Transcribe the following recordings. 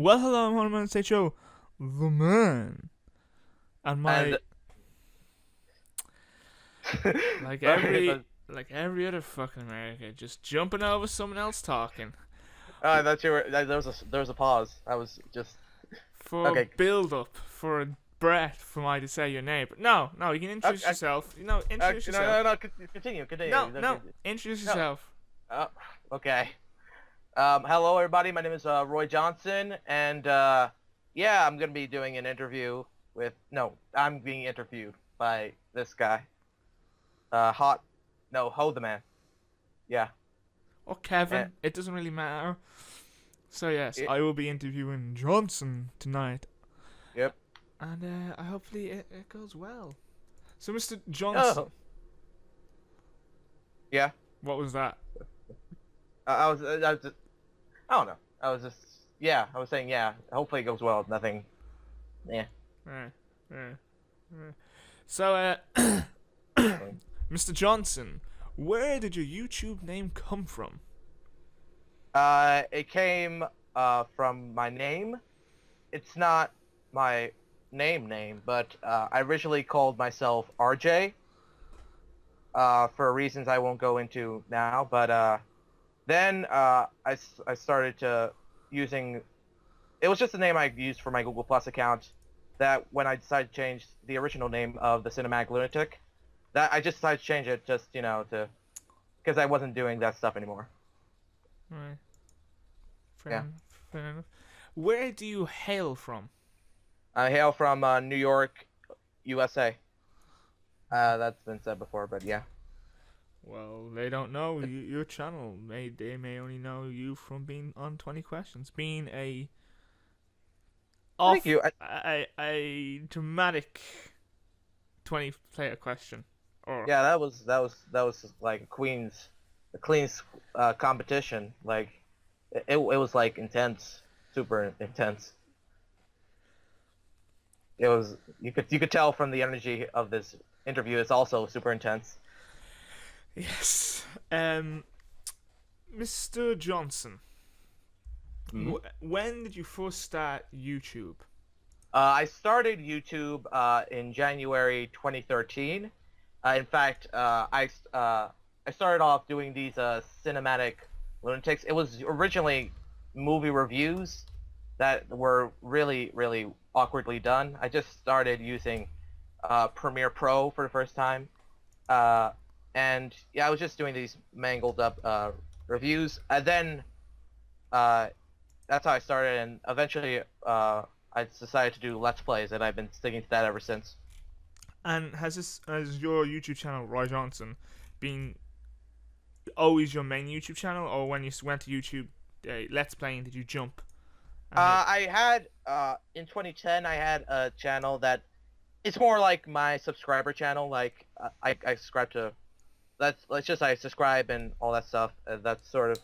Well, hello, I'm Honeyman State Show, the man, and And my like sorry, every like every other fucking America, just jumping over someone else talking I thought you were there was a pause. I was just for okay. build up, for a breath for me to say your name. But no, you can introduce Okay, yourself. Introduce no, yourself. continue, continue. No, introduce No, yourself. uh, okay. Hello everybody. My name is Roy Johnson, and yeah, I'm gonna be doing an interview with. No, I'm being interviewed by this guy. Hot. No, Ho the man. Yeah. Or And, Kevin. It doesn't really matter. So yes, it, I will be interviewing Johnson tonight, yep. and hopefully it goes well. So, Mr. Johnson, Oh, yeah. what was that? I was just, I don't know. I was just, yeah. I was saying, yeah. Hopefully it goes well. Nothing. Yeah. Uh, uh, So, Mr. Johnson, where did your YouTube name come from? It came from my name. It's not my name, but I originally called myself RJ for reasons I won't go into now. But then I started to using. It was just the name I used for my Google Plus account. That when I decided to change the original name of the Cinematic Lunatic, that I just decided to change it just to because I wasn't doing that stuff anymore. Right, fair Yeah. enough, fair enough. Where do you hail from? I hail from New York, USA. That's been said before, but yeah. Well, they don't know your channel. They may only know you from being on 20 Questions, being Thank you. a dramatic 20-player question. Or Yeah, that was like a Queen's competition. Like it was like intense, super intense. It was you could tell from the energy of this interview. It's also super intense. yes, Mr. Johnson, Hmm. when did you first start YouTube? I started YouTube in January 2013. In fact, I started off doing these cinematic lunatics. It was originally movie reviews that were really, really awkwardly done. I just started using Premiere Pro for the first time, uh, and yeah, I was just doing these mangled up reviews. And then uh, that's how I started, and eventually I decided to do Let's Plays, and I've been sticking to that ever since. And has your YouTube channel, Roy Johnson, been always your main YouTube channel, or when you went to YouTube Let's Playing, did you jump and make? I had in 2010 I had a channel that it's more like my subscriber channel. Like I subscribe to let's just I subscribe and all that stuff. That's sort of.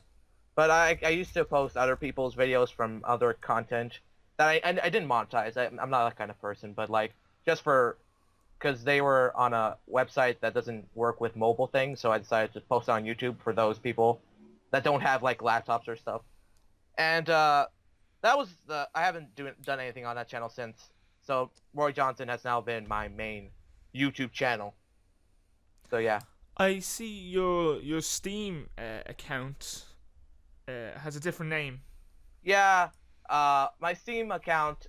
But I used to post other people's videos from other content that I didn't monetize. I'm not that kind of person. But like just for because they were on a website that doesn't work with mobile things, so I decided to post on YouTube for those people that don't have like laptops or stuff. And that was the I haven't done anything on that channel since. So Roy Johnson has now been my main YouTube channel. So yeah, I see your Steam account has a different name. yeah. My Steam account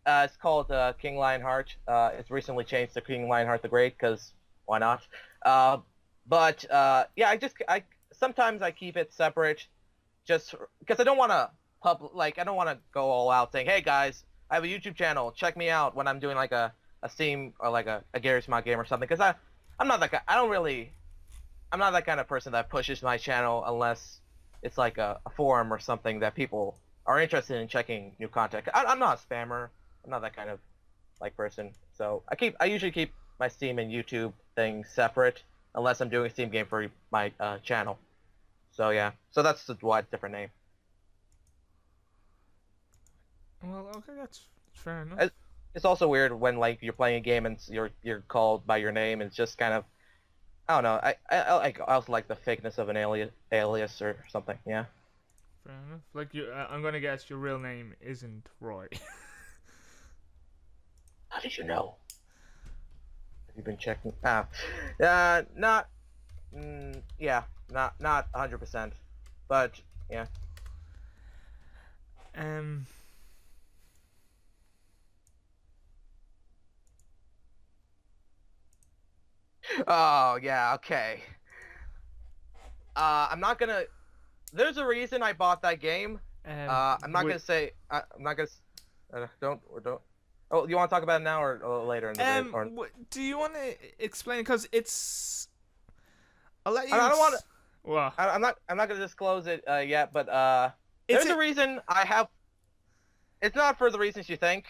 it's called King Lionheart. It's recently changed to King Lionheart the Great because why not? Uh, but yeah, I sometimes I keep it separate just because I don't want to I don't want to go all out saying, "Hey guys, I have a YouTube channel. Check me out." When I'm doing like a Steam or like a Gary Smart game or something, because I'm not that guy. I'm not that kind of person that pushes my channel unless it's like a forum or something that people are interested in checking new content. I'm not a spammer. I'm not that kind of like person. So I usually keep my Steam and YouTube things separate unless I'm doing a Steam game for my channel. So yeah, so that's the why it's different name. Well, okay, that's fair enough. It- It's also weird when like you're playing a game and you're called by your name. It's just kind of I don't know. I also like the fakeness of an alias or something. Yeah. Fair enough. Like you, I'm gonna guess your real name isn't Roy. How did you know? Have you been checking? Not. Yeah, not 100%, but yeah. um. Oh yeah, okay. I'm not gonna. There's a reason I bought that game. I'm not Would gonna say. I'm not gonna. Don't. Oh, you want to talk about it now or later in the vid? Or do you want to explain? Because it's. I'll let you. I don't want to. Well, I'm not gonna disclose it yet, but it's there's a. a reason I have. It's not for the reasons you think,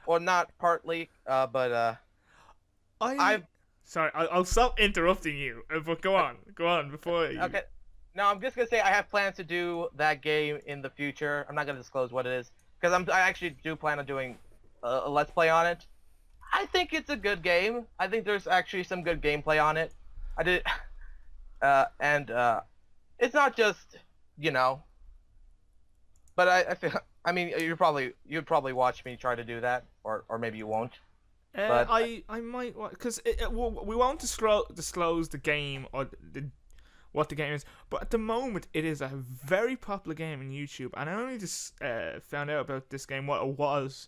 or not partly, but I. I've Sorry, I'll stop interrupting you. But go on before you. okay. No, I'm just gonna say I have plans to do that game in the future. I'm not gonna disclose what it is because I actually do plan on doing a let's play on it. I think it's a good game. I think there's actually some good gameplay on it. I did, and it's not just you know. But I feel. I mean, you'd probably watch me try to do that, or maybe you won't. But I might because we won't disclose the game or what the game is, but at the moment it is a very popular game on YouTube, and I only just found out about this game what it was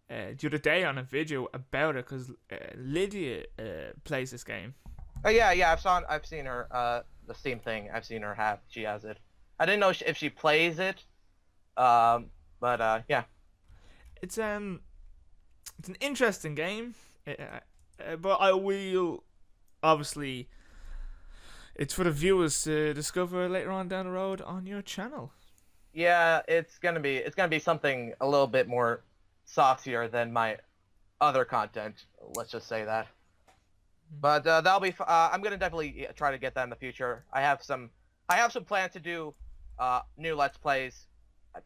the other day on a video about it because Lydia plays this game. yeah, I've seen her the Steam thing. I've seen her have. She has it. I didn't know if she plays it. But yeah. It's an interesting game, but I will obviously. It's for the viewers to discover later on down the road on your channel. Yeah, it's gonna be something a little bit more saucier than my other content. Let's just say that. But that'll be. I'm gonna definitely try to get that in the future. I have some plans to do new Let's Plays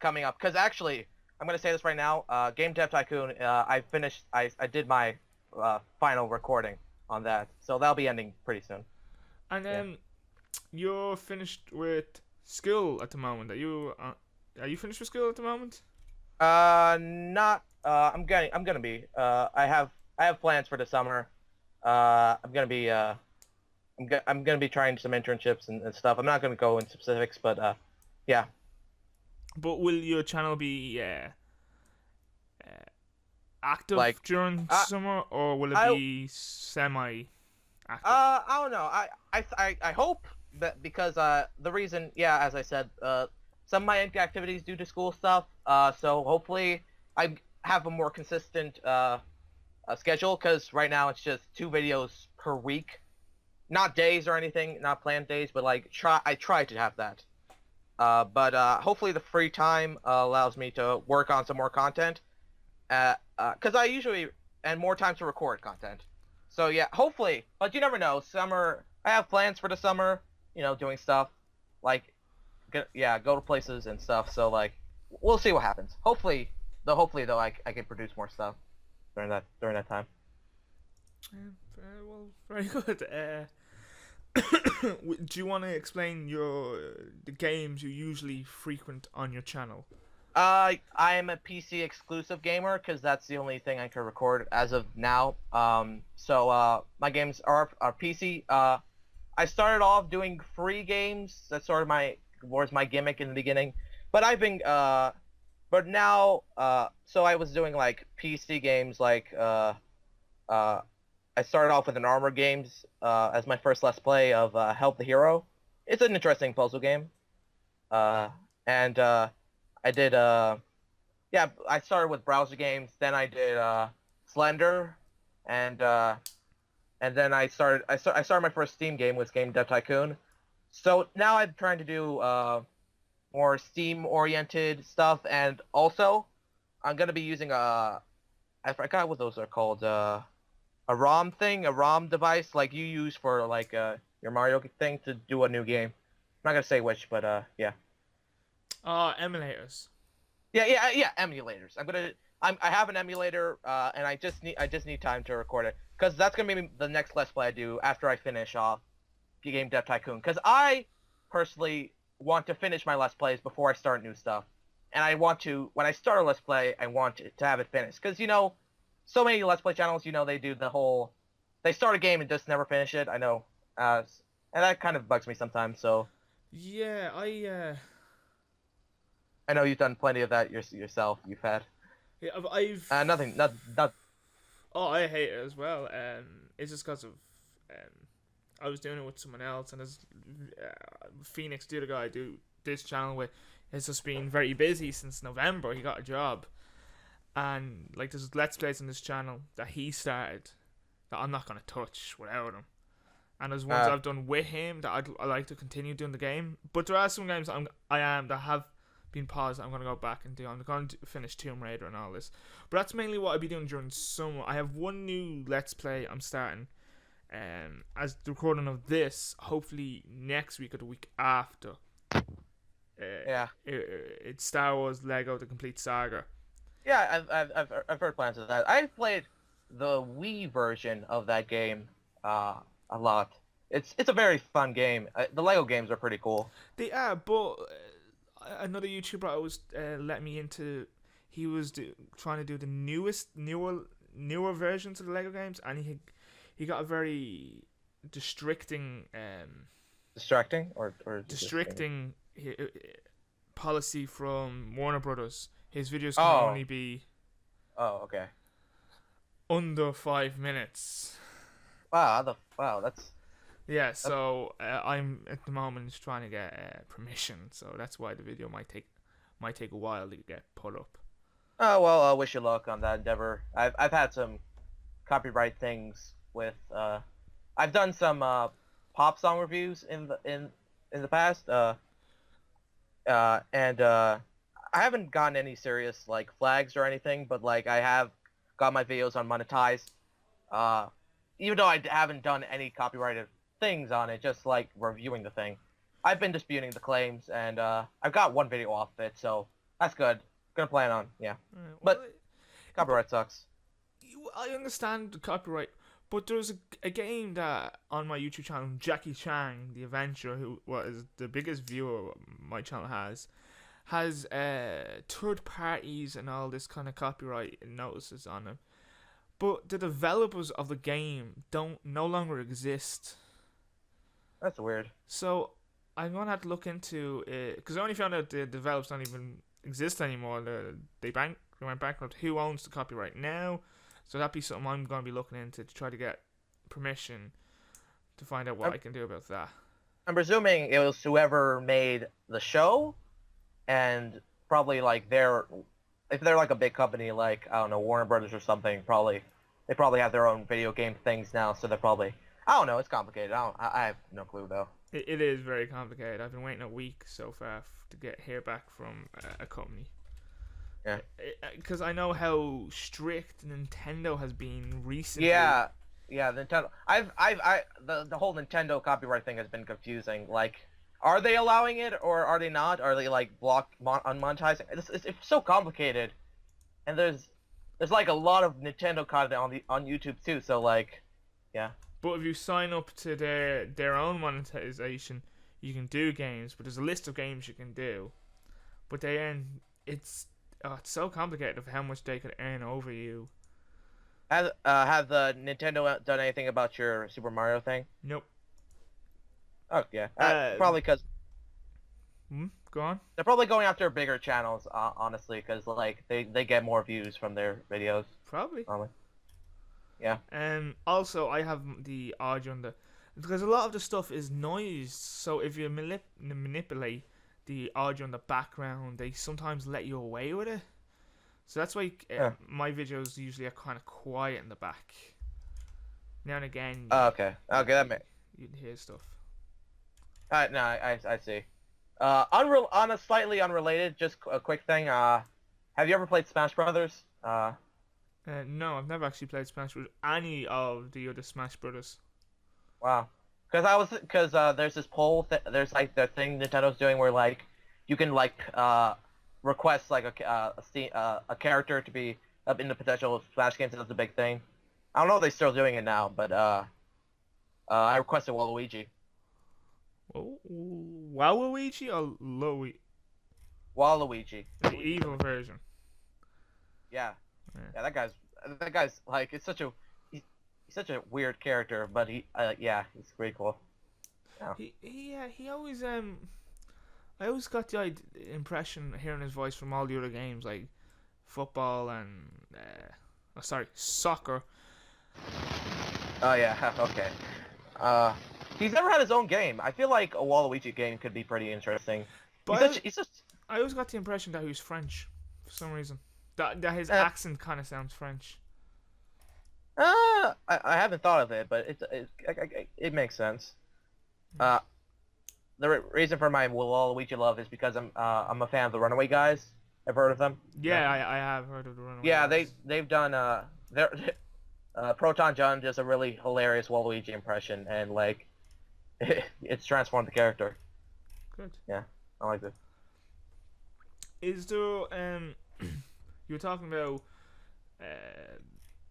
coming up. Because actually, I'm gonna say this right now. Game Dev Tycoon. I finished. I did my final recording on that, so that'll be ending pretty soon. And Yeah. you're finished with school at the moment. Are you finished with school at the moment? Not. I'm gonna be. I have plans for the summer. I'm gonna be. I'm gonna be trying some internships and stuff. I'm not gonna go into specifics, but yeah. But will your channel be active Like, during uh, summer, or will it I be semi-active? I don't know. I hope that because the reason, yeah, as I said, some of my activities due to school stuff. So hopefully I have a more consistent schedule because right now it's just 2 videos per week, not days or anything, not planned days, but like I try to have that. But hopefully the free time allows me to work on some more content. Because I usually and more time to record content. So yeah, hopefully. But you never know. Summer. I have plans for the summer. You know, doing stuff like go to places and stuff. So like, we'll see what happens. Hopefully though, I can produce more stuff during that time. Well, very good. Do you want to explain the games you usually frequent on your channel? I am a PC exclusive gamer because that's the only thing I can record as of now. So my games are PC. I started off doing free games. That's sort of was my gimmick in the beginning. But but now, so I was doing like PC games like I started off with an Armor Games as my first Let's Play of Help the Hero. It's an interesting puzzle game. And I did yeah, I started with browser games, then I did Slender, and then I started my first Steam game with Game Dev Tycoon. So now I'm trying to do more Steam oriented stuff, and also I'm gonna be using I forgot what those are called, a ROM device like you use for like your Mario thing to do a new game. I'm not gonna say which, but yeah. Emulators. Yeah, emulators. I have an emulator, and I just need time to record it because that's gonna be the next Let's Play I do after I finish off Game Dev Tycoon. Because I personally want to finish my Let's Plays before I start new stuff. And I want to, when I start a Let's Play, I want to have it finished. Because, so many Let's Play channels, they do the whole, they start a game and just never finish it, I know. And that kind of bugs me sometimes, so. Yeah, I know you've done plenty of that yourself, you've had. yeah, I've Nothing, not. oh, I hate it as well. It's just because of I was doing it with someone else, and as Phoenix, the other guy I do this channel with, has just been very busy since November. He got a job, and like there's Let's Plays on this channel that he started that I'm not gonna touch without him. And there's ones I've done with him that I like to continue doing the game. But there are some games that have been paused that I'm going to go back and do. I'm going to finish Tomb Raider and all this. But that's mainly what I'll be doing during summer. I have one new Let's Play I'm starting. As the recording of this, hopefully next week or the week after. It's Star Wars Lego The Complete Saga. Yeah, I've heard plans of that. I've played the Wii version of that game a lot. It's a very fun game. The Lego games are pretty cool. They are, but another YouTuber always let me into. He was trying to do the newer versions of the Lego games, and he got a very distracting policy from Warner Brothers. His videos can only be okay, under 5 minutes. Wow, that's yeah. So I'm at the moment just trying to get permission. So that's why the video might take a while to get put up. Oh well, I wish you luck on that endeavor. I've had some copyright things with I've done some pop song reviews in the past and I haven't gotten any serious like flags or anything, but like I have got my videos unmonetized. Even though I haven't done any copyrighted things on it, just like reviewing the thing. I've been disputing the claims, and I've got one video off of it, so that's good. Gonna plan on, yeah. But copyright sucks. I understand the copyright, but there's a game that on my YouTube channel, Jackie Chang, the adventurer, who was the biggest viewer my channel has third parties and all this kind of copyright notices on them. But the developers of the game no longer exist. That's weird. So I'm gonna have to look into it because I only found out the developers don't even exist anymore. They went bankrupt. Who owns the copyright now? So that'd be something I'm gonna be looking into to try to get permission to find out what I can do about that. I'm presuming it was whoever made the show, and probably like if they're like a big company like, I don't know, Warner Brothers or something, they probably have their own video game things now, so they're probably, I don't know, it's complicated. I have no clue though. It is very complicated. I've been waiting a week so far to hear back from a company. Yeah. Because I know how strict Nintendo has been recently. Yeah, Nintendo. The whole Nintendo copyright thing has been confusing. Like, are they allowing it or are they not? Are they like unmonetizing? It's so complicated, and there's like a lot of Nintendo content on YouTube too. So like, yeah. But if you sign up to their own monetization, you can do games. But there's a list of games you can do. But it's so complicated of how much they could earn over you. Have the Nintendo done anything about your Super Mario thing? Nope. Oh yeah, probably because. Go on. They're probably going after bigger channels, honestly, because like they get more views from their videos. Probably. Yeah. Also, I have the audio on because a lot of the stuff is noise. So if you manipulate the audio in the background, they sometimes let you away with it. So that's why my videos usually are kind of quiet in the back. Now and again. Okay, that makes. You can hear stuff. No, I see. On a slightly unrelated, just a quick thing. Have you ever played Smash Brothers? No, I've never actually played Smash Brothers. Any of the other Smash Brothers. Wow. Because there's this poll. There's like the thing Nintendo's doing where like you can like request like a character to be up in the potential Smash games. That's a big thing. I don't know if they're still doing it now, but I requested Waluigi. Oh, Waluigi or Louie? Waluigi. The evil version. Yeah, Yeah. yeah. That guy's like he's such a weird character, but yeah, he's pretty cool. Yeah. He always I always got the impression hearing his voice from all the other games like football and soccer. Oh yeah. Okay. Uh, he's never had his own game. I feel like a Waluigi game could be pretty interesting. But He's just I always got the impression that he was French for some reason. That his uh, accent kind of sounds French. I haven't thought of it, but it makes sense. Uh, the reason for my Waluigi love is because I'm a fan of the Runaway Guys. I've heard of them. Yeah, I have heard of the Runaway Yeah, Guys. they've done their Proton John does a really hilarious Waluigi impression, and like it's transformed the character. Good. Yeah, I like it. Is there you were talking about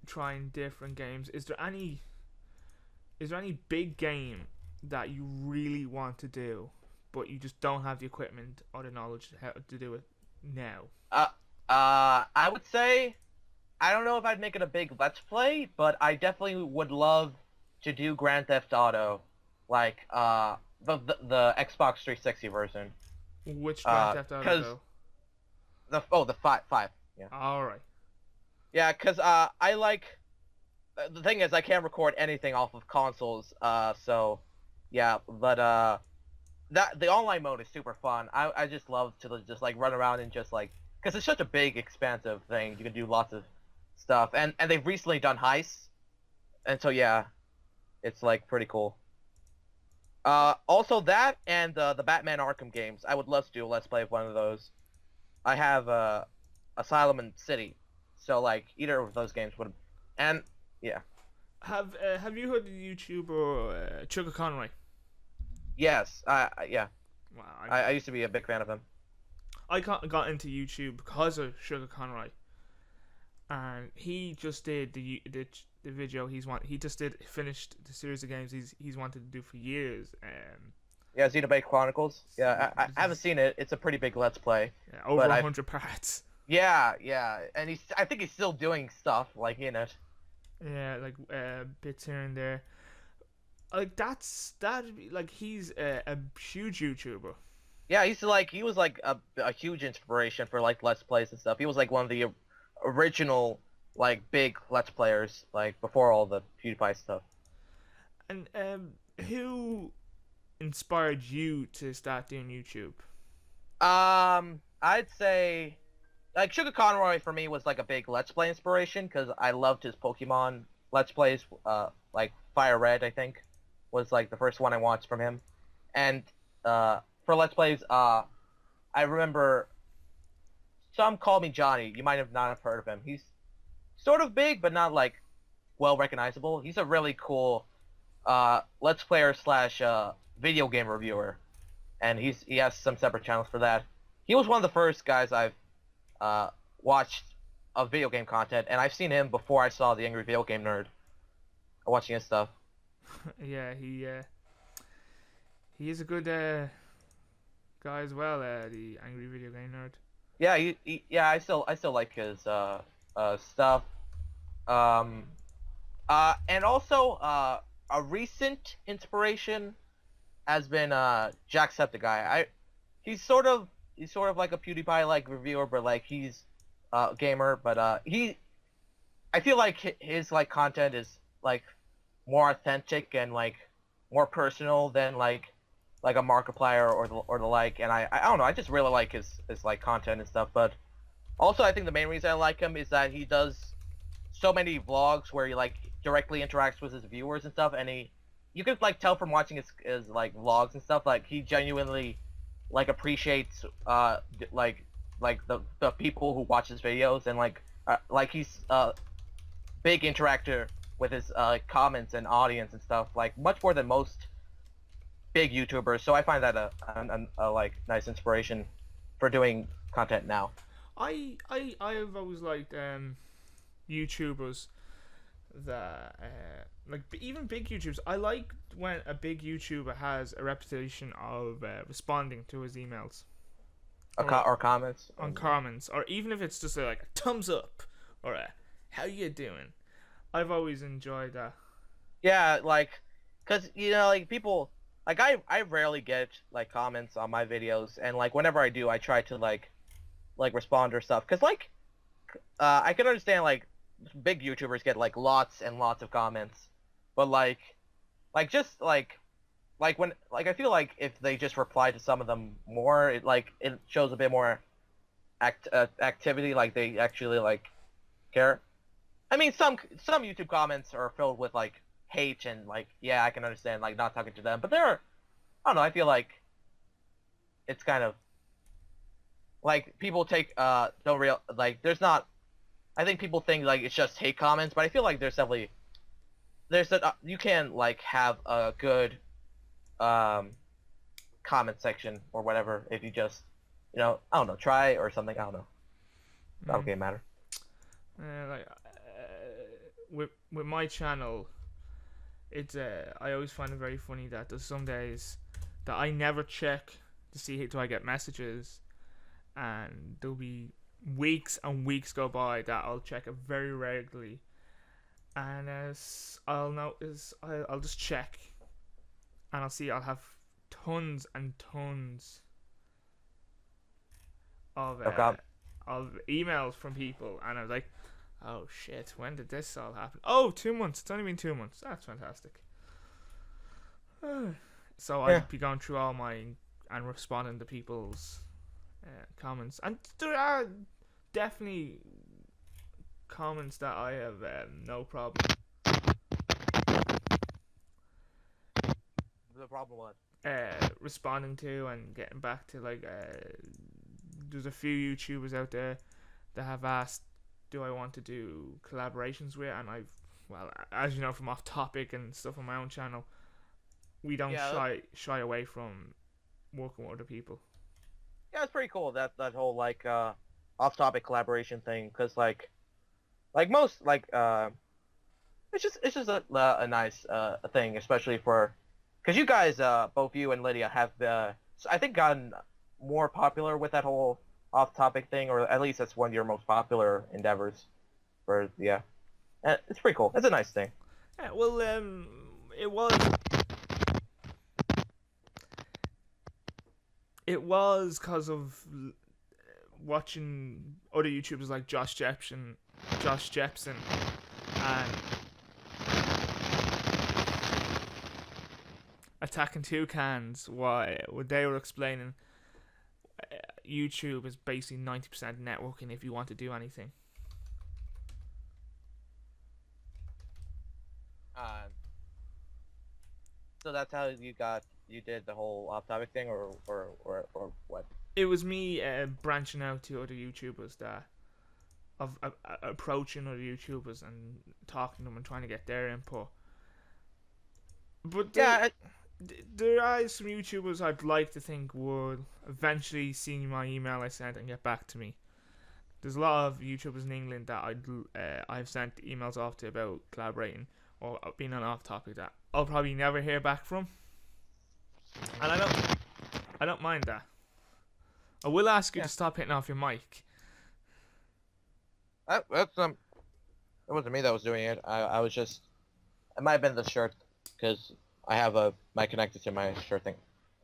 trying different games. Is there any big game that you really want to do, but you just don't have the equipment or the knowledge how to do it now? I would say I don't know if I'd make it a big Let's Play, but I definitely would love to do Grand Theft Auto, like the Xbox 360 version. Which Grand Theft Auto? 'Cause the five. Yeah. All right. Yeah, cause I like the thing is I can't record anything off of consoles. So yeah, but that the online mode is super fun. I just love to just like run around and just like because it's such a big, expansive thing. You can do lots of stuff, and they've recently done heists, and so yeah, it's like pretty cool. Also that and the Batman Arkham games. I would love to do a Let's Play of one of those. I have Asylum and City, so like either of those games would, and yeah. Have you heard the YouTuber Chugga Conroy? Yes, yeah. Wow, I used to be a big fan of him. I got into YouTube because of Sugar Conroy, and he just did the video he just finished the series of games he's wanted to do for years. Yeah, Xenoblade Chronicles. Yeah, I haven't seen it. It's a pretty big Let's Play. Yeah, over 100 parts. Yeah, and I think he's still doing stuff like in it. Yeah, like bits here and there. Like he's a huge YouTuber. Yeah, he was like a huge inspiration for like Let's Plays and stuff. He was like one of the original like big Let's Players like before all the PewDiePie stuff. And who inspired you to start doing YouTube? I'd say like Sugar Conroy for me was like a big Let's Play inspiration because I loved his Pokemon Let's Plays. Like Fire Red, I think, was like the first one I watched from him, and for Let's Plays, I remember some call me Johnny. You might have not have heard of him. He's sort of big, but not like well recognizable. He's a really cool Let's Player slash video game reviewer, and he has some separate channels for that. He was one of the first guys I've watched of video game content, and I've seen him before I saw the Angry Video Game Nerd. Watching his stuff. Yeah, he is a good guy as well. The Angry Video Game Nerd. Yeah, yeah, I still like his stuff. And also a recent inspiration has been Jacksepticeye. He's sort of like a PewDiePie like reviewer, but like he's a gamer. But I feel like his like content is like more authentic and like more personal than like a Markiplier or the like. And I don't know. I just really like his like content and stuff. But also I think the main reason I like him is that he does so many vlogs where he like directly interacts with his viewers and stuff, and you can like tell from watching his like vlogs and stuff, like he genuinely like appreciates like the people who watch his videos, and like he's a big interactor with his comments and audience and stuff, like much more than most big YouTubers. So I find that a like nice inspiration for doing content now. I've always liked YouTubers that even big YouTubers. I like when a big YouTuber has a reputation of responding to his emails or Or comments. on comments, or even if it's just like a thumbs up or a how you doing. I've always enjoyed that. Yeah, like, cause like people, like I rarely get like comments on my videos, and like whenever I do, I try to like respond or stuff, cause like I can understand like big YouTubers get like lots and lots of comments, but like just like when like I feel like if they just reply to some of them more, it shows a bit more activity, like they actually like care. I mean, some YouTube comments are filled with like hate and like yeah, I can understand like not talking to them, but I don't know. I feel like it's kind of like people take don't real like there's not. I think people think like it's just hate comments, but I feel like there's definitely you can like have a good um comment section or whatever if you just I don't know, try or something. I don't know. That Mm. okay matter. With my channel, it's I always find it very funny that there's some days that I never check to see do I get messages, and there'll be weeks and weeks go by that I'll check it very regularly, and as I'll notice, I'll just check, and I'll have tons and tons of Okay. emails from people, and I was like, oh shit, when did this all happen? Oh, 2 months. It's only been 2 months. That's fantastic. So Yeah. I'd be going through all my and responding to people's comments, and there are definitely comments that I have no problem The problem was. responding to and getting back to. Like, there's a few YouTubers out there that have asked, do I want to do collaborations with, and well, as you know from off topic and stuff on my own channel, we don't Yeah, shy away from working with other people. yeah, it's pretty cool that whole like off-topic collaboration thing, because like most it's just a nice thing, especially for because you guys both you and Lydia have I think gotten more popular with that whole off-topic thing, or at least that's one of your most popular endeavors. For yeah, and it's pretty cool. It's a nice thing. Yeah, well, it was because of watching other YouTubers like Josh Jepson, and Attacking Toucans. Why they were explaining, YouTube is basically 90% networking if you want to do anything. Uh, so that's how you did the whole off-topic thing, or what? It was me branching out to other YouTubers that of approaching other YouTubers and talking to them and trying to get their input. But Yeah, there are some YouTubers I'd like to think would eventually see my email I sent and get back to me. There's a lot of YouTubers in England that I've sent emails off to about collaborating or being on off topic that I'll probably never hear back from, and I don't mind that. I will ask you yeah. to stop hitting off your mic. That's it wasn't me that was doing it. I was just it might have been the shirt because I have a mic connected to my shirt thing.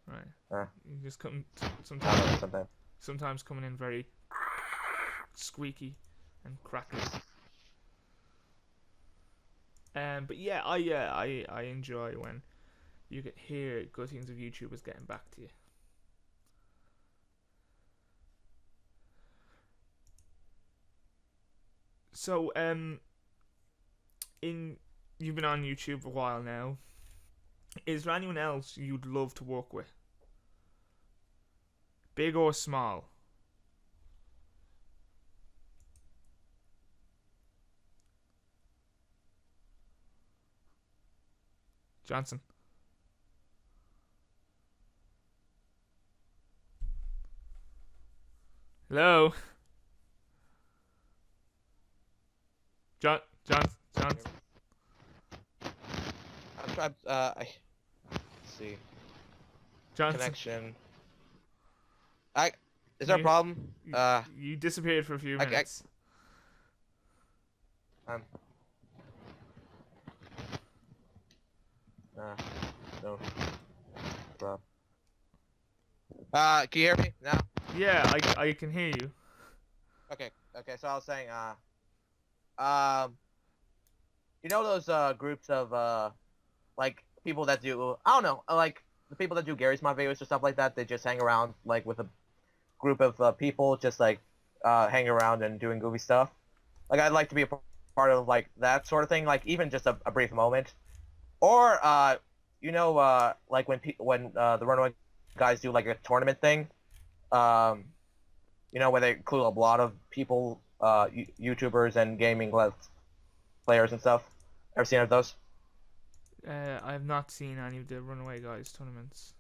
Right. You just come I don't know, sometimes. sometimes coming in very squeaky and crackly. But yeah, I enjoy when you get hear good things of YouTubers getting back to you. So in you've been on YouTube a while now. Is there anyone else you'd love to work with? Big or small? Johnson. Hello? John? subscribed. Let's see. Johnson, Connection. Is there a you, problem? you you disappeared for a few I, minutes. um, no. Can you hear me now? Yeah, I can hear you. Okay. Okay. So I was saying, you know those groups of like people that do, I don't know, like the people that do Gary's Mod videos or stuff like that. They just hang around like with a group of people, just like hanging around and doing goofy stuff. Like I'd like to be a part of like that sort of thing, like even just a brief moment. Or like when the Runaway guys do like a tournament thing, um, where they include a lot of people, YouTubers and gaming let's players and stuff. Ever seen any of those? I have not seen any of the Runaway Guys tournaments.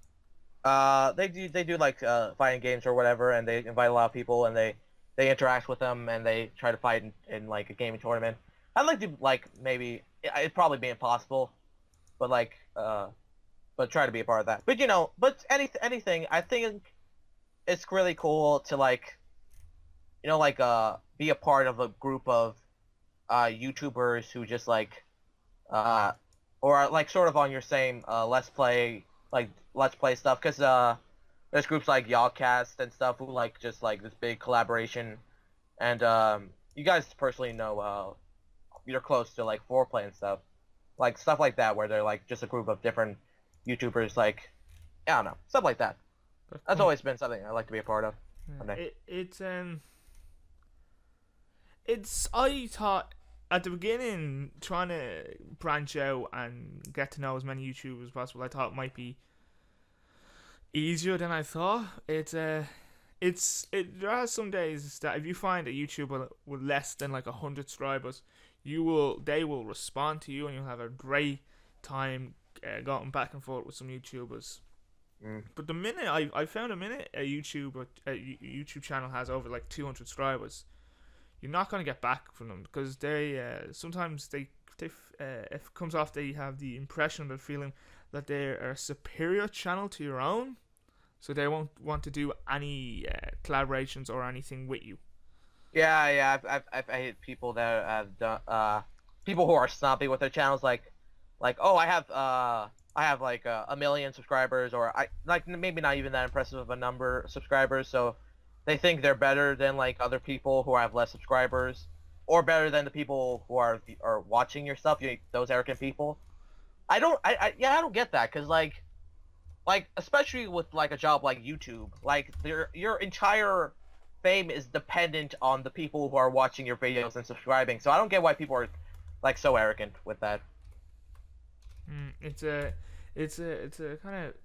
They do like fighting games or whatever, and they invite a lot of people, and they interact with them, and they try to fight in like a gaming tournament. I'd like to like maybe it'd probably be impossible, but like but try to be a part of that. But anything, I think it's really cool to like be a part of a group of YouTubers who just like or like sort of on your same let's play stuff, because there's groups like Yawcast and stuff who like just like this big collaboration, and you guys personally know you're close to like foreplay and stuff like that, where they're like just a group of different YouTubers, like I don't know, stuff like that. That's always been something I like to be a part of. Yeah, it's I thought at the beginning, trying to branch out and get to know as many YouTubers as possible, I thought it might be easier than I thought. There are some days that if you find a YouTuber with less than like 100 subscribers, they will respond to you and you'll have a great time going back and forth with some YouTubers. But the minute I found a YouTube channel has over like 200 subscribers, you're not going to get back from them, because they sometimes they if it comes off, they have the impression, the feeling that they're a superior channel to your own, so they won't want to do any collaborations or anything with you. Yeah. I've hate people that have done people who are snobby with their channels, like oh I have like a million subscribers, or I like maybe not even that impressive of a number of subscribers, so they think they're better than like other people who have less subscribers, or better than the people who are watching your stuff. Those arrogant people. I don't get that, because like especially with like a job like YouTube, like your entire fame is dependent on the people who are watching your videos and subscribing. So I don't get why people are like so arrogant with that. It's a kind of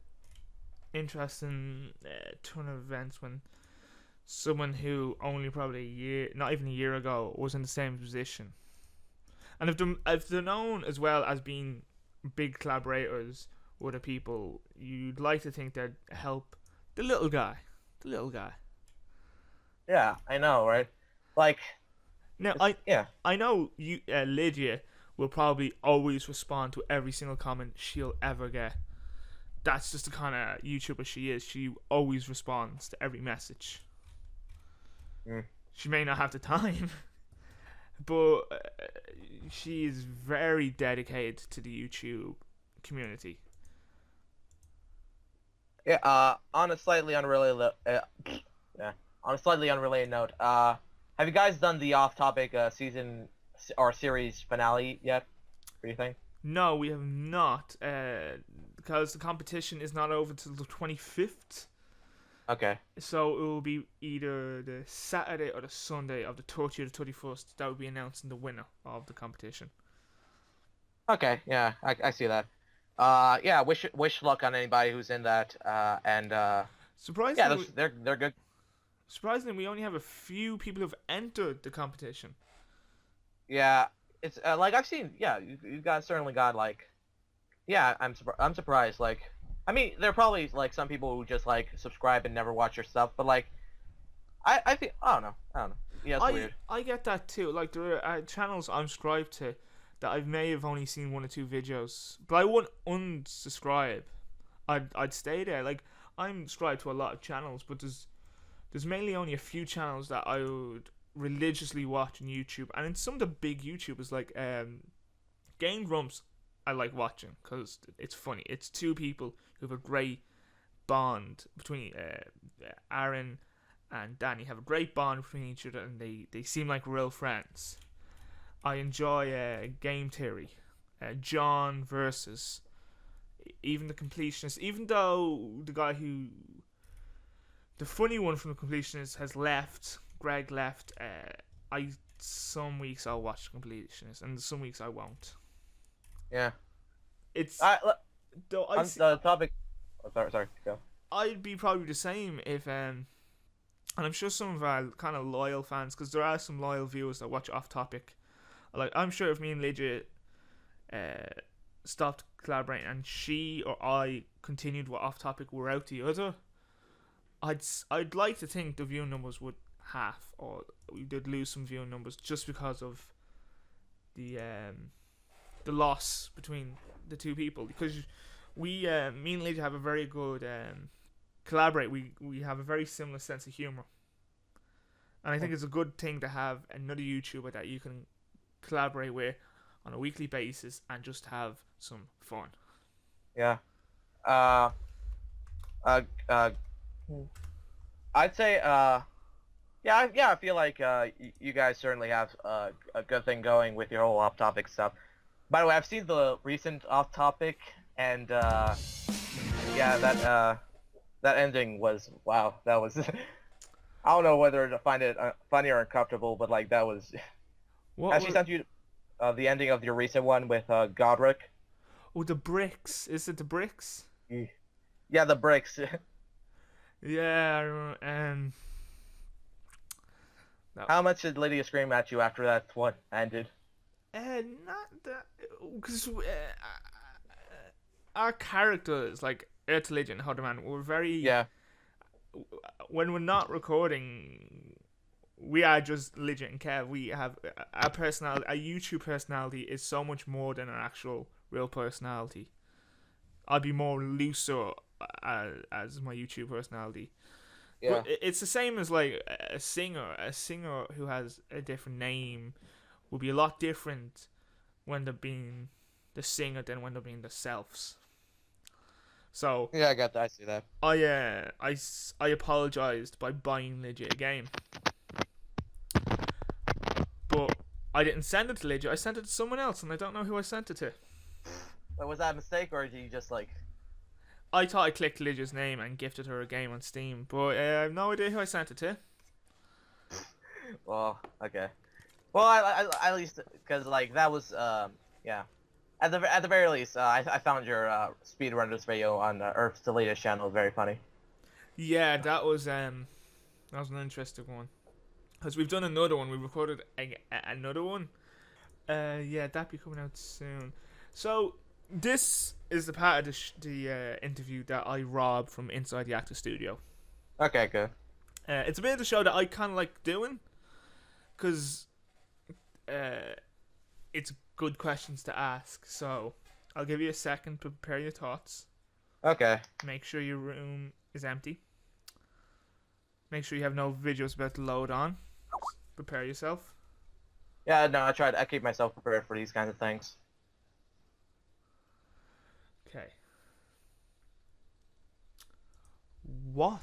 interesting turn of events when someone who only probably not even a year ago, was in the same position, and if they're known as well as being big collaborators with the people, you'd like to think they'd help the little guy. Yeah, I know, right? Like, Now yeah. I know you Lydia will probably always respond to every single comment she'll ever get. That's just the kind of YouTuber she is. She always responds to every message. She may not have the time, but she is very dedicated to the YouTube community. Yeah. On a slightly unrelated, on a slightly unrelated note, have you guys done the off-topic season or series finale yet? What do you think? No, we have not, because the competition is not over till the 25th. Okay. So it will be either the Saturday or the Sunday of the 30th or 31st that will be announcing the winner of the competition. Okay, yeah, I see that. Yeah, wish luck on anybody who's in that. And Surprisingly, yeah, they're good. Surprisingly, we only have a few people who've entered the competition. Yeah, it's like I've seen. Yeah, you guys certainly got like. Yeah, I'm surprised. Like, I mean, there are probably like some people who just like subscribe and never watch your stuff, but like, I think I don't know. Yeah, it's weird. I get that too. Like, there are channels I'm subscribed to that I may have only seen 1 or 2 videos, but I wouldn't unsubscribe. I'd stay there. Like, I'm subscribed to a lot of channels, but there's mainly only a few channels that I would religiously watch on YouTube, and in some of the big YouTubers like Game Grumps, I like watching because it's funny. It's 2 people who have a great bond between Aaron and Danny have a great bond between each other, and they seem like real friends. I enjoy Game Theory, John versus even the completionist. Even though the funny one from the completionist has left, Greg left. Some weeks I'll watch the completionist, and some weeks I won't. Yeah. It's though on the topic. Oh, sorry, go. I'd be probably the same if and I'm sure some of our kind of loyal fans, because there are some loyal viewers that watch Off Topic. Like, I'm sure if me and Lydia stopped collaborating and she or I continued with Off Topic without the other, I'd like to think the view numbers would half, or we did lose some view numbers just because of the loss between the 2 people. Because me and Lydia have a very good collaborate. We have a very similar sense of humor, and I think it's a good thing to have another YouTuber that you can collaborate with on a weekly basis and just have some fun. Yeah. I'd say I feel like you guys certainly have a good thing going with your whole off-topic stuff. By the way, I've seen the recent off-topic, and that ending was, wow. That was I don't know whether to find it funny or uncomfortable, but like that was. Actually, sent you the ending of your recent one with Godric. Oh, the bricks. Is it the bricks? Yeah, the bricks. Yeah, I remember. How much did Lydia scream at you after that one ended? Not that, because our characters, like Earth Lydia and Hudderman, were very. Yeah. When we're not recording, we are just Lydia and Kev. We have our personality. Our YouTube personality is so much more than our actual real personality. I'd be more looser as my YouTube personality. Yeah. But it's the same as like a singer. A singer who has a different name will be a lot different when they're being the singer than when they're being themselves. So yeah, I got that. I see that. I apologized by buying Lydia a game, but I didn't send it to Lydia. I sent it to someone else, and I don't know who I sent it to. But was that a mistake, or did you just like? I thought I clicked Lydia's name and gifted her a game on Steam, but I have no idea who I sent it to. Well, okay. Well, I at least because like that was yeah. At the very least, I found your speedrunners video on Earth's latest channel very funny. Yeah, that was an interesting one. Because we've done another one. We recorded another one. Yeah, that'll be coming out soon. So this is the part of the interview that I robbed from inside the actor studio. Okay, good. It's a bit of the show that I kind of like doing, because it's good questions to ask. So I'll give you a second to prepare your thoughts. Okay. Make sure your room is empty. Make sure you have no videos about to load on. Prepare yourself. Yeah, no, I keep myself prepared for these kinds of things. Okay. What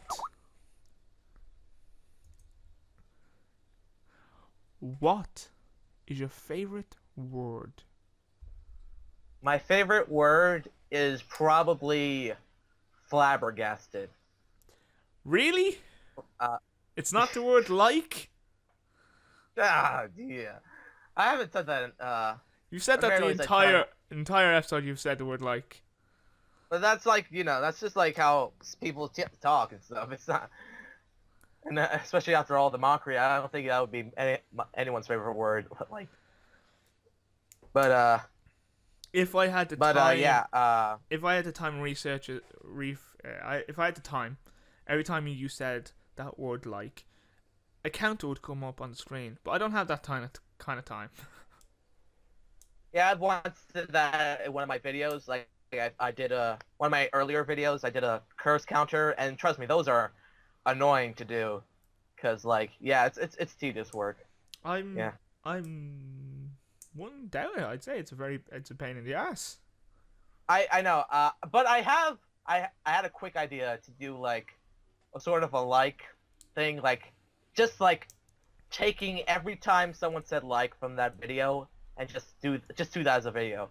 is your favorite word? My favorite word is probably flabbergasted. Really? It's not the word like? Ah, yeah. I haven't said that in, You've said that the entire episode. You've said the word like. But that's like, that's just like how people talk and stuff. It's not, and especially after all the mockery, I don't think that would be anyone's favorite word. But if I had the time, if I had the time and research it, if I had the time, every time you said that word like, a counter would come up on the screen. But I don't have that kind of time. Yeah, I once did that in one of my videos. Like I did one of my earlier videos. I did a curse counter, and trust me, those are annoying to do, cause like yeah, it's tedious work. I'm Yeah, I'm one doubt. I'd say it's a pain in the ass. I know. But I had a quick idea to do like a sort of a like thing, like just like taking every time someone said like from that video and just do that as a video.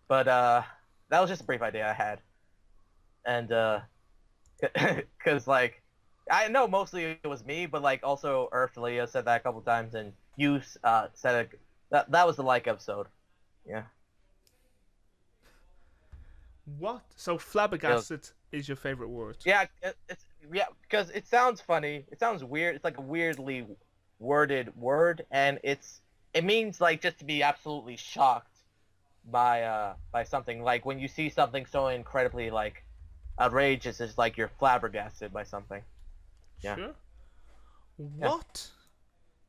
But that was just a brief idea I had, and because like I know mostly it was me, but like also Earth Leah said that a couple times, and you said it, that was the like episode. Yeah, What? So it was, flabbergasted is your favorite word. yeah, it's yeah because it sounds funny. It sounds weird. It's like a weirdly worded word, and it means like just to be absolutely shocked by something. Like when you see something so incredibly like outrageous, it's like you're flabbergasted by something. Yeah, Sure. yeah. What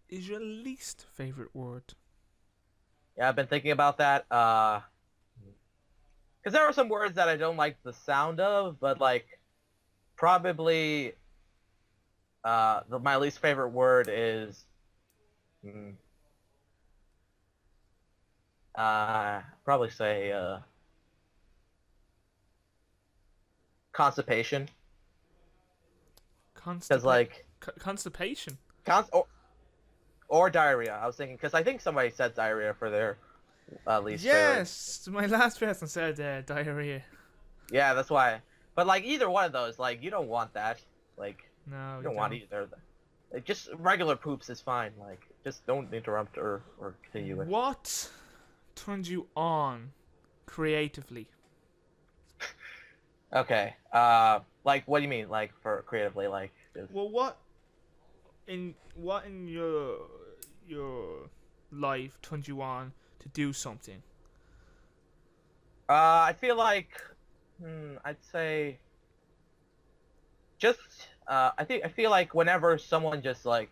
is your least favorite word? Yeah, I've been thinking about that. Because there are some words that I don't like the sound of, but like probably my least favorite word is mm, probably say constipation. Because Constipa- like constipation. const or diarrhea. I was thinking because I think somebody said diarrhea for their least favorite. Yes, my last person said diarrhea. Yeah, that's why. But like either one of those, like you don't want that. Like No, you you don't want don't. either. Like, just regular poops is fine. Like just don't interrupt or continue it. What turns you on creatively? Okay. Like what do you mean? Like for creatively? Like just... Well, what in your life turns you on to do something? I feel like I'd say just I feel like whenever someone just like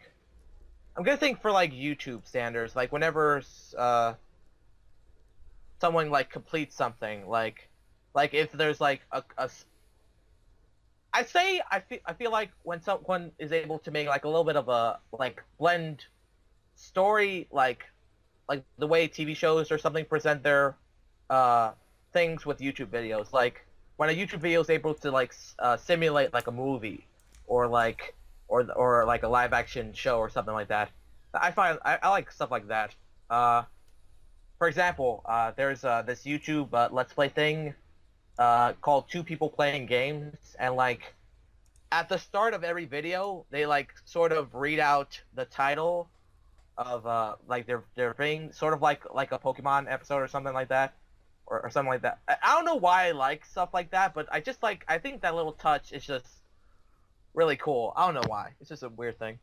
I'm gonna think for like YouTube standards, like whenever someone like completes something, like if there's like I'd say I feel like when someone is able to make like a little bit of a like blend story like the way TV shows or something present their uh things with YouTube videos. Like when a YouTube video is able to like simulate like a movie or like or like a live action show or something like that. I like stuff like that. Uh, for example, there's this YouTube Let's Play thing called Two People Playing Games, and like at the start of every video, they like sort of read out the title of like their thing, sort of like a Pokemon episode or something like that, or something like that. I don't know why I like stuff like that, but I just like I think that little touch is just really cool. I don't know why. It's just a weird thing.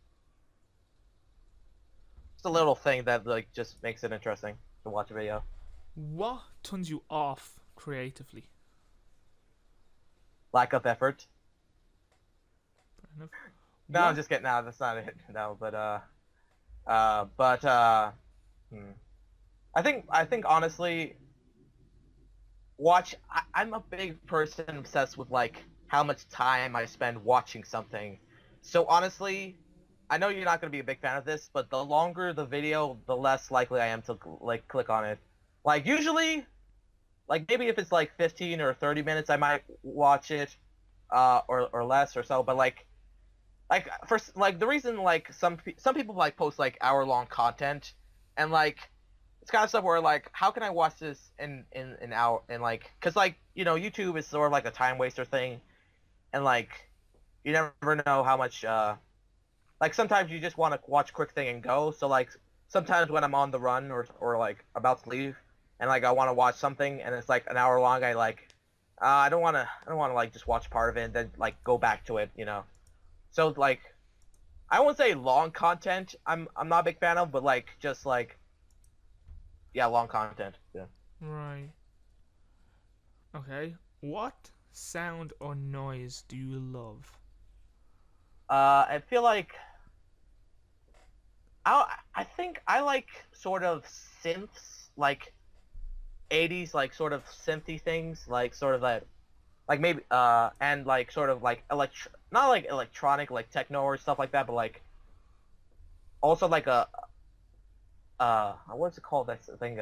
It's a little thing that like just makes it interesting to watch a video. What turns you off creatively? Lack of effort. Fair enough. No, I'm What? just kidding. No, that's not it. No, but hmm. I think honestly, I'm a big person obsessed with like how much time I spend watching something. So honestly, I know you're not gonna be a big fan of this, but the longer the video, the less likely I am to like click on it. Like usually, like maybe if it's like 15 or 30 minutes, I might watch it, or less or so. But like first like the reason like some people like post like hour-long content, and like it's kind of stuff where like how can I watch this in an hour, and like because like YouTube is sort of like a time waster thing, and like you never know how much like sometimes you just want to watch a quick thing and go. So like sometimes when I'm on the run or like about to leave, and like I want to watch something and it's like an hour long, I like I don't want to like just watch part of it and then like go back to it. So like I won't say long content I'm not a big fan of, but like just like yeah, long content. Yeah. Right. Okay. What sound or noise do you love? I feel like I think I like sort of synths, like '80s like sort of synthy things, like sort of like maybe and like sort of like not like electronic like techno or stuff like that, but like also like a what's it called that thing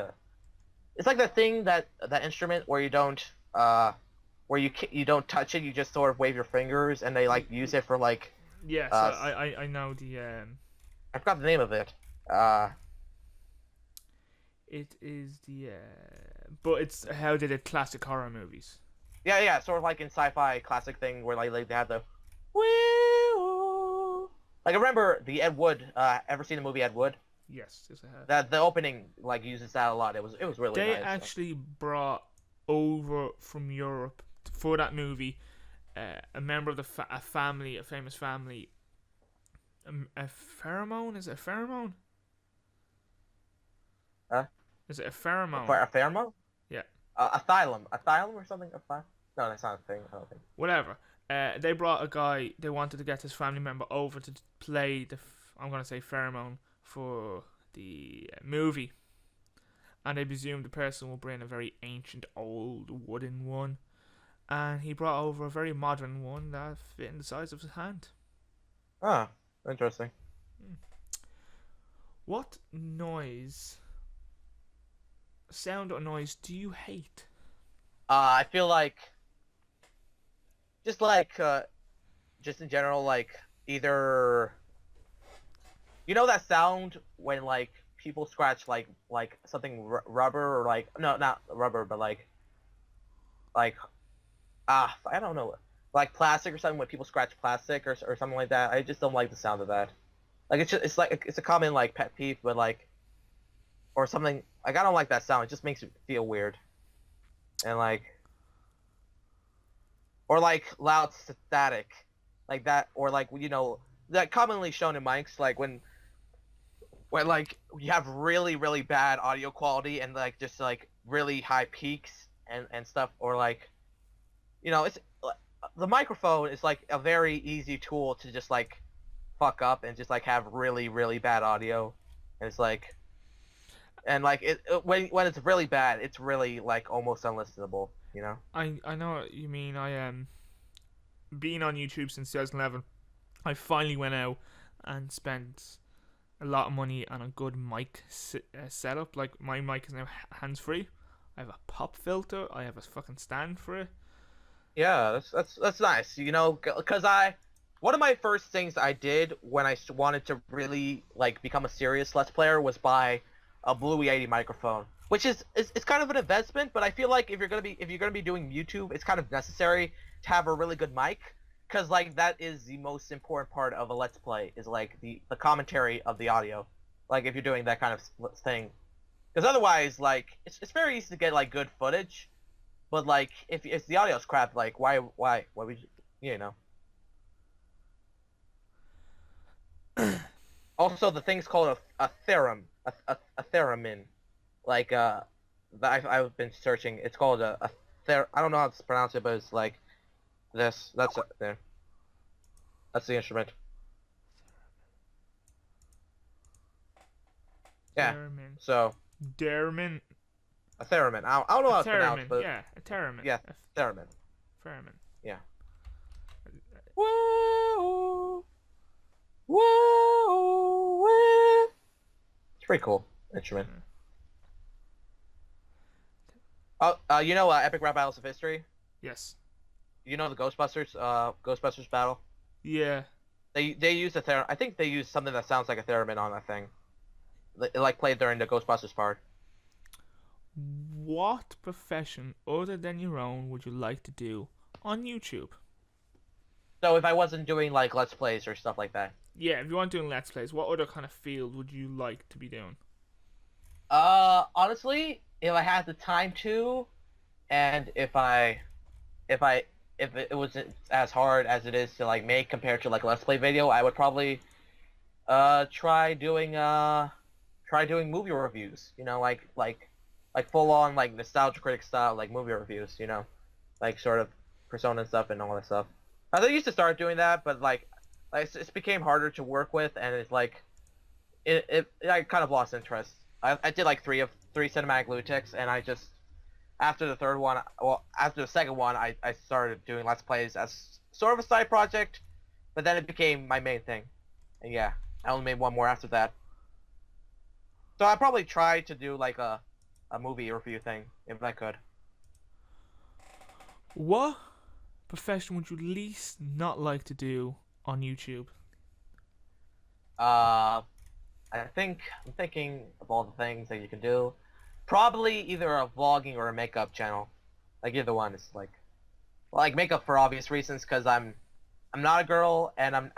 it's like the thing that instrument where you don't where you don't touch it, you just sort of wave your fingers and they like use it for like Yes, uh I know the I forgot the name of it. Uh it is the but it's how they did classic horror movies. yeah, sort of like in sci-fi classic thing where like they have the woo. Like I remember the Ed Wood. Ever seen the movie Ed Wood? Yes, yes I have. That the opening like uses that a lot. It was really They nice. actually brought over from Europe for that movie a member of a family, a famous family. A pheromone? Is it a pheromone? Huh? Is it a pheromone? A pheromone? Yeah. Asylum or something. No, that's not a thing. I don't think. Whatever. They brought a guy. They wanted to get his family member over to play I'm gonna say pheromone for the movie, and they presumed the person will bring a very ancient, old wooden one, and he brought over a very modern one that fit in the size of his hand. Ah, interesting. What sound or noise do you hate? I feel just like just in general, like either that sound when like people scratch like something rubber or like no not rubber but like I don't know like plastic or something when people scratch plastic or something like that. I just don't like the sound of that. Like it's like it's a common like pet peeve, but like or something like I don't like that sound. It just makes it feel weird and like or like loud static like that or like that commonly shown in mics like when like you have really really bad audio quality and like just like really high peaks and stuff or like it's the microphone is like a very easy tool to just like fuck up and just like have really really bad audio and it's like and like when it's really bad it's really like almost unlistenable. I know what you mean. I being on YouTube since 2011, I finally went out and spent a lot of money on a good mic setup. Like my mic is now hands free. I have a pop filter. I have a fucking stand for it. Yeah, that's nice. Because one of my first things I did when I wanted to really like become a serious Let's Player was buy a Blue 80 microphone, which is it's kind of an investment, but I feel like if you're gonna be doing YouTube, it's kind of necessary to have a really good mic, because like that is the most important part of a Let's Play is like the commentary of the audio, like if you're doing that kind of thing, because otherwise like it's very easy to get like good footage. But like, if the audio's crap, like why would you know? Also, the thing's called a theorem, a theremin. Like I've been searching. It's called I don't know how to pronounce it, but it's like this. That's there. That's the instrument. Yeah. Theremin. So Theremin. a theremin. I don't know how it's pronounced, Theremin. but Yeah, a theremin. yeah, theremin. Theremin. Yeah. Whoa. Whoa, whoa. It's pretty cool instrument. Oh, Epic Rap Battles of History? Yes. You know the Ghostbusters battle? Yeah. They used a theremin. I think they used something that sounds like a theremin on that thing. It like played during the Ghostbusters part. What profession other than your own would you like to do on YouTube? So if I wasn't doing like Let's Plays or stuff like that. Yeah, if you weren't doing Let's Plays, what other kind of field would you like to be doing? Honestly, if I had the time to, and if it wasn't as hard as it is to like make compared to like Let's Play video, I would probably try doing movie reviews. Like full on like nostalgia critic style like movie reviews. Like sort of Persona and stuff and all that stuff. I used to start doing that, but like it became harder to work with, and it's like I kind of lost interest. I did like three cinematic lunatics, and I just after the third one, well, after the second one, I started doing Let's Plays as sort of a side project, but then it became my main thing. And yeah, I only made one more after that. So I probably try to do like a movie review thing if I could. What profession would you least not like to do on YouTube? Uh, I'm thinking of all the things that you can do. Probably either a vlogging or a makeup channel. Like either one is like makeup for obvious reasons because I'm not a girl and I'm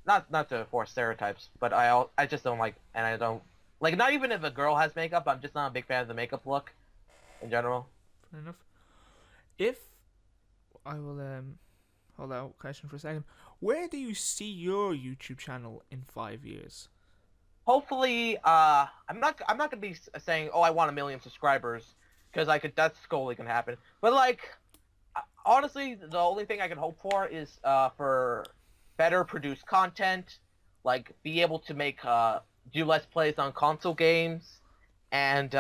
not to force stereotypes, but I just don't like and I don't like not even if a girl has makeup, I'm just not a big fan of the makeup look in general. Fair enough. If I will hold out question for a second. Where do you see your YouTube channel in 5 years? Hopefully, I'm not gonna be saying, oh, I want 1 million subscribers, because that's totally gonna happen. But like, honestly, the only thing I can hope for is for better produced content, like be able to make do Let's Plays on console games, and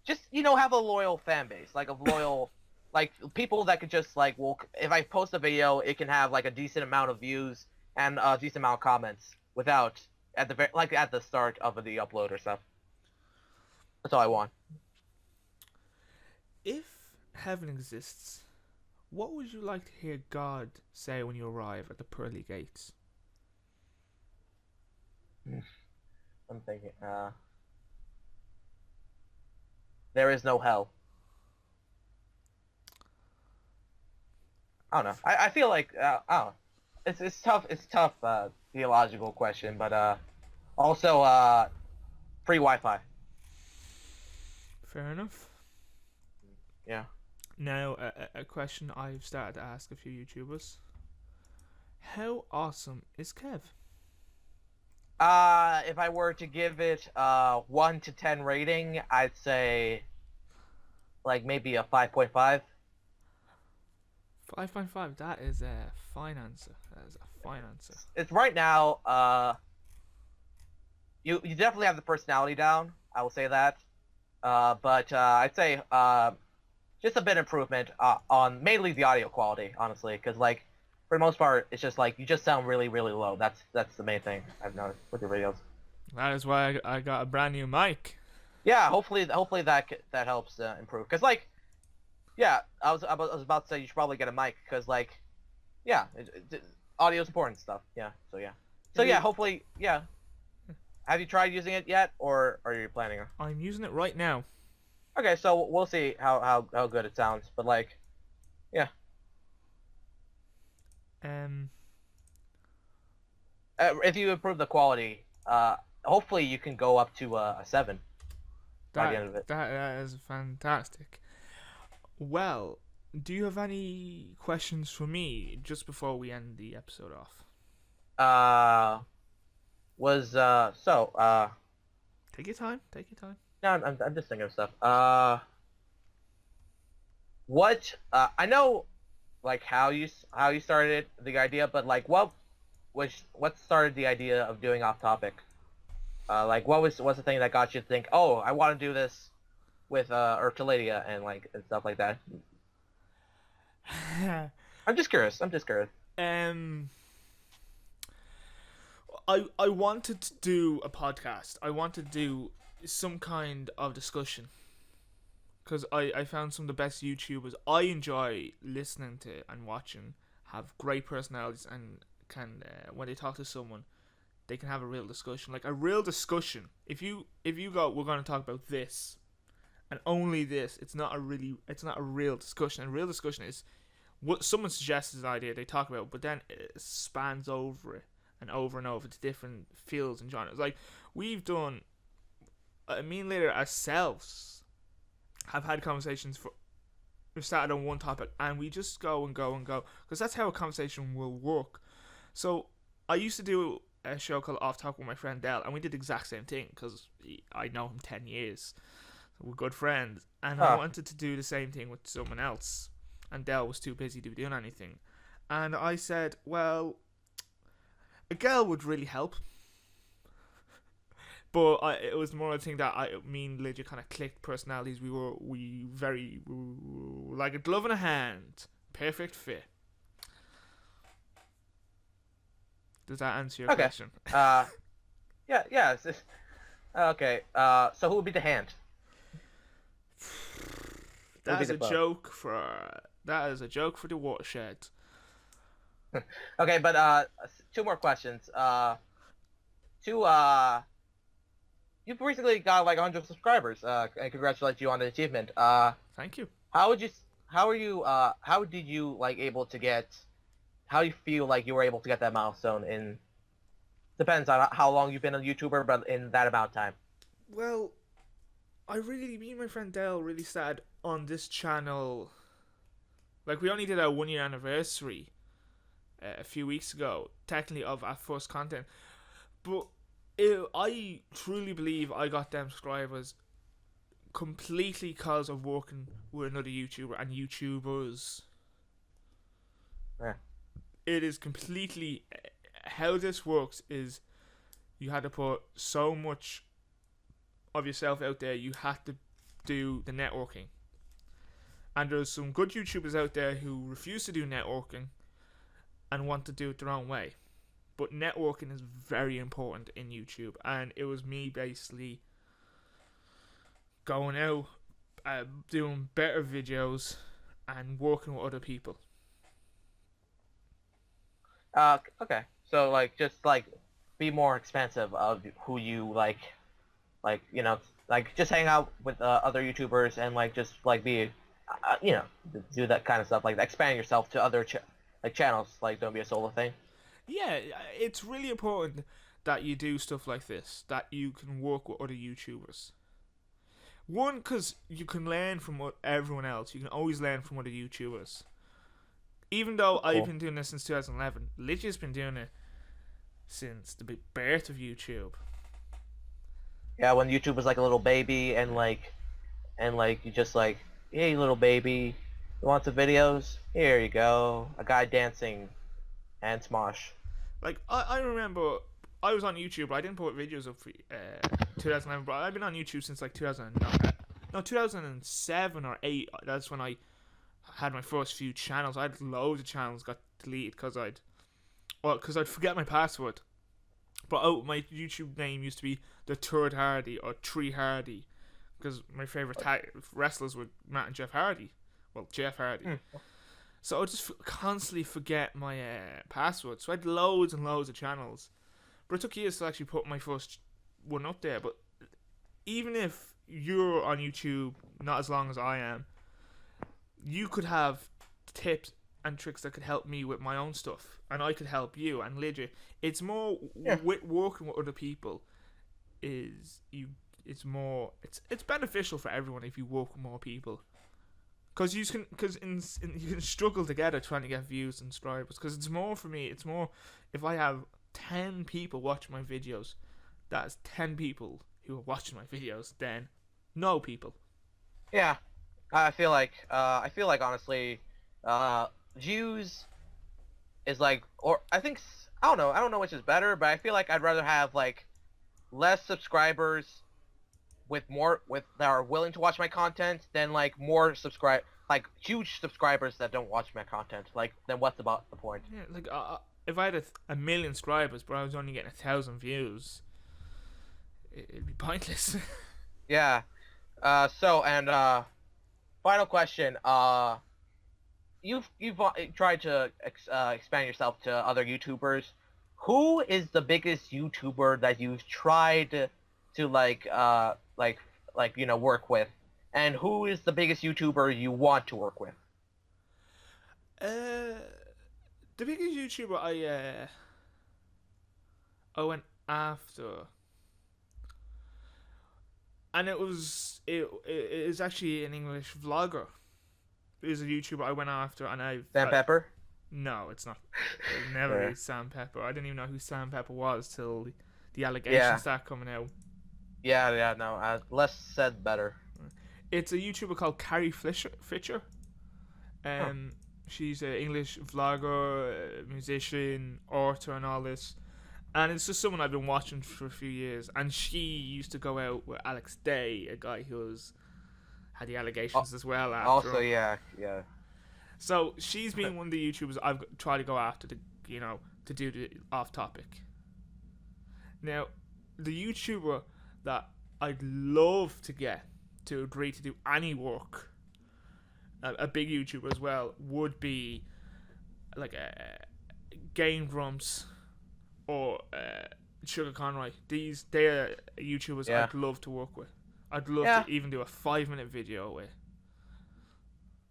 just have a loyal fan base, like of loyal, like people that could just like, well, if I post a video, it can have like a decent amount of views and a decent amount of comments without at the start of the upload or stuff. That's all I want. If heaven exists, what would you like to hear God say when you arrive at the pearly gates? I'm thinking, there is no hell. I don't know. I feel like I don't know. It's tough. It's tough theological question, but also free Wi-Fi. Fair enough. Yeah. Now, a question I've started to ask a few YouTubers. How awesome is Kev? If I were to give it 1 to 10 rating, I'd say like maybe a 5.5. 5.5. That is a fine answer. That is a fine answer. It's right now. You definitely have the personality down. I will say that. But I'd say just a bit improvement on mainly the audio quality, honestly, because like for the most part, it's just like you just sound really really low. That's the main thing I've noticed with your videos. That is why I got a brand new mic. Yeah, hopefully that helps improve. Cause like, yeah, I was about to say you should probably get a mic, cause like, yeah, audio's important stuff. Yeah, so yeah, hopefully, yeah. Have you tried using it yet, or are you planning on? I'm using it right now. Okay, so we'll see how good it sounds, but like, yeah. If you improve the quality, hopefully you can go up to a 7 by the end of it. That is fantastic. Well, do you have any questions for me just before we end the episode off? Take your time. Take your time. No, I'm just thinking of stuff. What I know, like how you started the idea, but like what started the idea of doing off topic? Like what's the thing that got you to think, oh, I want to do this with Urtuladia and like and stuff like that? I'm just curious. I wanted to do a podcast. I wanted to do some kind of discussion. Because I found some of the best YouTubers I enjoy listening to and watching have great personalities and can, when they talk to someone, they can have a real discussion. Like a real discussion. If you go, we're going to talk about this and only this, it's not a real discussion. A real discussion is what someone suggests as an idea, they talk about it, but then it spans over it and over to different fields and genres. Like we've done, me and later ourselves have had conversations we've started on one topic and we just go because that's how a conversation will work. So I used to do a show called Off Talk with my friend Dell, and we did the exact same thing because I know him 10 years, so we're good friends, and I wanted to do the same thing with someone else, and Dell was too busy to be doing anything, and I said, well, a girl would really help But it was more a thing that me and Lydia kind of clicked personalities. We were like a glove in a hand, perfect fit. Does that answer your Okay. question? Yeah, yeah. Okay. So who would be the hand? Who would That be is the a glove? joke for the watershed. Okay, but two more questions. Two. You've recently got like 100 subscribers. And congratulate you on the achievement. Thank you. How would you? How are you? How did you like able to get? How do you feel like you were able to get that milestone in? Depends on how long you've been a YouTuber, but in that amount of time. Well, me and my friend Dale really started on this channel. Like, we only did our 1 year anniversary a few weeks ago, technically, of our first content. But I truly believe I got them subscribers completely because of working with another YouTuber and YouTubers. Yeah. It is completely how this works is you had to put so much of yourself out there. You had to do the networking, and there's some good YouTubers out there who refuse to do networking and want to do it their own way. But networking is very important in YouTube, and it was me basically going out, doing better videos, and working with other people. Okay. So like just like be more expansive of who you like like just hang out with other YouTubers and like just like be do that kind of stuff like expand yourself to other like channels, like don't be a solo thing. Yeah, it's really important that you do stuff like this, that you can work with other YouTubers. One, because you can learn from everyone else. You can always learn from other YouTubers. Even though I've Cool. been doing this since 2011, Lydia's been doing it since the birth of YouTube. Yeah, when YouTube was like a little baby and you just like, hey little baby, you want some videos? Here you go. A guy dancing and Smosh. Like, I remember I was on YouTube, but I didn't put videos up for 2011, but I've been on YouTube since like 2009. No, 2007 or 8. That's when I had my first few channels. I had loads of channels got deleted because I'd forget my password. But my YouTube name used to be the Third Hardy or Tree Hardy, because my favorite wrestlers were Matt and Jeff Hardy. Well, Jeff Hardy. So I would just constantly forget my password. So I had loads and loads of channels. But it took years to actually put my first one up there. But even if you're on YouTube not as long as I am, you could have tips and tricks that could help me with my own stuff. And I could help you and Lydia. It's more with working with other people it's beneficial for everyone if you work with more people. Because you can struggle together trying to get views and subscribers. Because it's more for me. It's more if I have 10 people watching my videos, that's 10 people who are watching my videos. Then no people. Yeah, I feel like honestly, views is like, or I don't know which is better, but I feel like I'd rather have like less subscribers with that are willing to watch my content than like like huge subscribers that don't watch my content. Like then what's about the point? Yeah, like if I had a million subscribers, but I was only getting 1,000 views, it'd be pointless. Yeah. So and final question. You've tried to expand yourself to other YouTubers. Who is the biggest YouTuber that you've tried to work with, and who is the biggest YouTuber you want to work with? The biggest YouTuber I went after, and it is actually an English vlogger. Is a YouTuber I went after, and Sam Pepper? No, it's not. It never Yeah. is Sam Pepper. I didn't even know who Sam Pepper was till the allegations start coming out. Yeah, no. Less said, better. It's a YouTuber called Carrie Fisher. She's an English vlogger, musician, author, and all this. And it's just someone I've been watching for a few years. And she used to go out with Alex Day, a guy who had the allegations as well after Also, all. yeah, yeah. So she's been one of the YouTubers I've tried to go after to do the off topic. Now, the YouTuber that I'd love to get to agree to do any work, a big YouTuber as well, would be like a Game Grumps or Sugar Conroy. They're YouTubers Yeah. I'd love to work with. I'd love Yeah. to even do a 5-minute video with.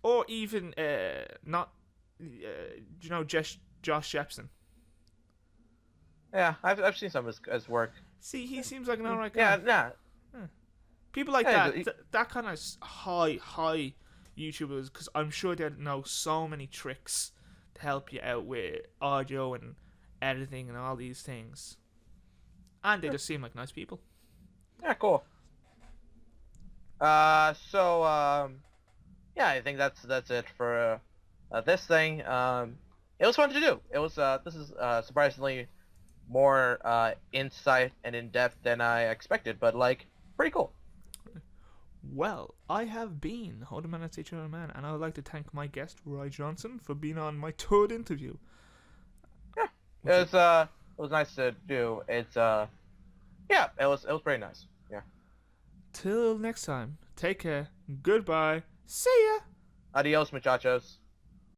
Or even not, Josh Shepson. Yeah, I've seen some of his work. See, he seems like an alright guy. Yeah, nah. People like Yeah, that kind of high YouTubers, because I'm sure they know so many tricks to help you out with audio and editing and all these things. And they just seem like nice people. Yeah, cool. Yeah, I think that's it for this thing. It was fun to do. It was this is surprisingly more insight and in depth than I expected, but like pretty cool. Well, I have been Hodeman at Teacher Man, and I would like to thank my guest Roy Johnson for being on my third interview. Yeah, it was nice to do. It's yeah, it was pretty nice. Yeah. Till next time, take care. Goodbye. See ya. Adios, muchachos.